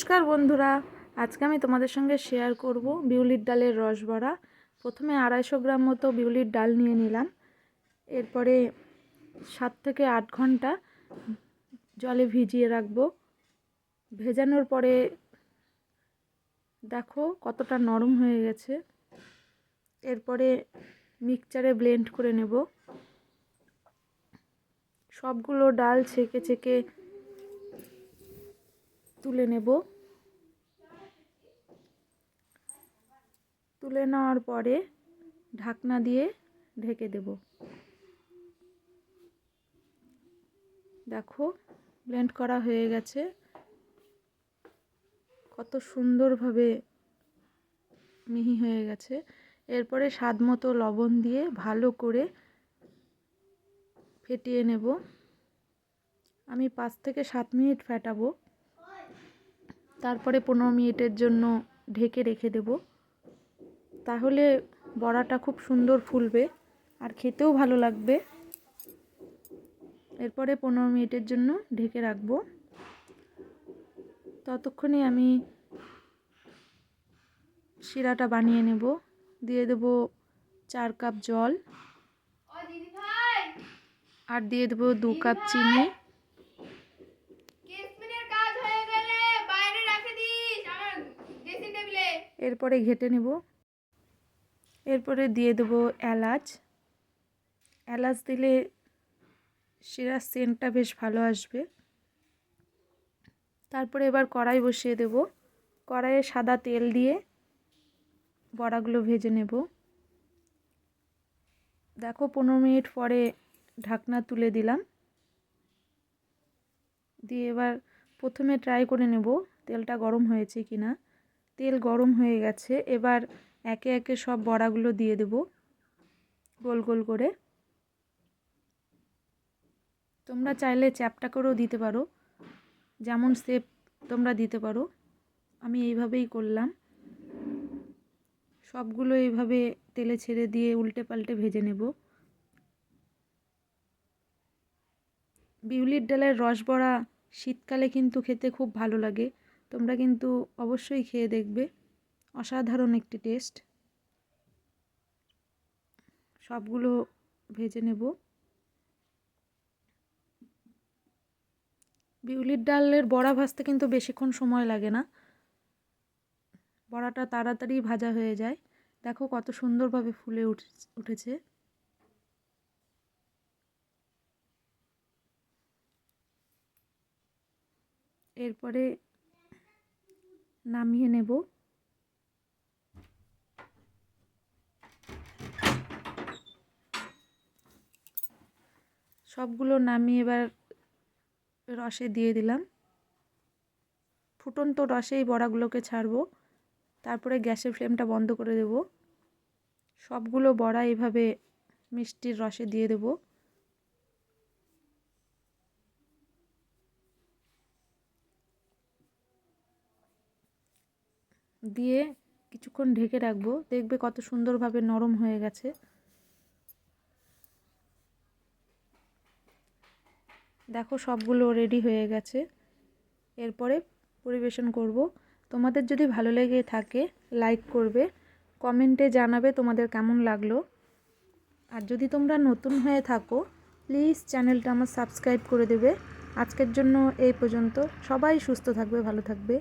নমস্কার বন্ধুরা, আজকে আমি তোমাদের সঙ্গে শেয়ার করব বিউলির ডালের রস বড়া। প্রথমে 250 গ্রাম মতো বিউলির ডাল নিয়ে নিলাম। এরপরে 7 থেকে 8 ঘন্টা জলে ভিজিয়ে রাখবো। ভেজানোর পরে দেখো কতটা নরম হয়ে গেছে। এরপরে মিক্সচারে ব্লেন্ড করে নেব। সবগুলো ডাল ছেঁকে ছেঁকে তুলে নেব। তুলে নেওয়ার পরে ঢাকনা দিয়ে ঢেকে দেব। দেখো ব্লেন্ড করা হয়ে গেছে, কত সুন্দরভাবে মিহি হয়ে গেছে। এরপরে স্বাদ মতো লবণ দিয়ে ভালো করে ফেটিয়ে নেব। আমি 5 থেকে 7 মিনিট ফেটাবো, তারপরে 15 মিনিটের জন্য ঢেকে রেখে দেব। তাহলে বড়াটা খুব সুন্দর ফুলবে আর খেতেও ভালো লাগবে। এরপরে 15 মিনিটের জন্য ঢেকে রাখবো। ততক্ষণে আমি শিরাটা বানিয়ে নেব। দিয়ে দেব 4 কাপ জল, আর দিয়ে দেব 2 কাপ চিনি। এরপরে ঘেটে নেব। এরপরে দিয়ে দেব এলাচ। এলাচ দিলে শিরার সেন্টটা বেশ ভালো আসবে। তারপরে এবার কড়াই বসিয়ে দেব। কড়াইয়ে সাদা তেল দিয়ে বড়াগুলো ভেজে নেব। দেখো 15 মিনিট পরে ঢাকনা তুলে দিলাম। দিয়ে এবার প্রথমে ট্রাই করে নেব তেলটা গরম হয়েছে কিনা। তেল গরম হয়ে গেছে। এবার একে একে সব বড়াগুলো দিয়ে দেব গোল গোল করে। তোমরা চাইলে চ্যাপ্টা করেও দিতে পারো, যেমন শেপ তোমরা দিতে পারো। আমি এইভাবেই করলাম। সবগুলো এইভাবে তেলে ছেড়ে দিয়ে উল্টে পাল্টে ভেজে নেব। বিউলির ডালের রস বড়া শীতকালে কিন্তু খেতে খুব ভালো লাগে। তোমরা কিন্তু অবশ্যই খেয়ে দেখবে, অসাধারণ একটি টেস্ট। সবগুলো ভেজে নেব। বিউলির ডালের বড়া ভাজতে কিন্তু বেশিক্ষণ সময় লাগে না, বড়াটা তাড়াতাড়ি ভাজা হয়ে যায়। দেখো কত সুন্দরভাবে ফুলে উঠেছে। এরপরে নামিয়ে নেব। সবগুলো নামিয়ে এবার রসে দিয়ে দিলাম। ফুটন্ত রসে এই বড়াগুলোকে ছাড়বো। তারপরে গ্যাসের ফ্লেমটা বন্ধ করে দেব। সবগুলো বড়া এভাবে মিষ্টির রসে দিয়ে দেব। দিয়ে কিছুক্ষণ ঢেকে রাখবো। দেখবে কত সুন্দরভাবে নরম হয়ে গেছে। দেখো সবগুলো রেডি হয়ে গেছে। এরপরে পরিবেশন করব। তোমাদের যদি ভালো লেগে থাকে লাইক করবে, কমেন্টে জানাবে তোমাদের কেমন লাগলো। আর যদি তোমরা নতুন হয়ে থাকো প্লিজ চ্যানেলটা আমার সাবস্ক্রাইব করে দেবে। আজকের জন্য এই পর্যন্ত। সবাই সুস্থ থাকবে, ভালো থাকবে।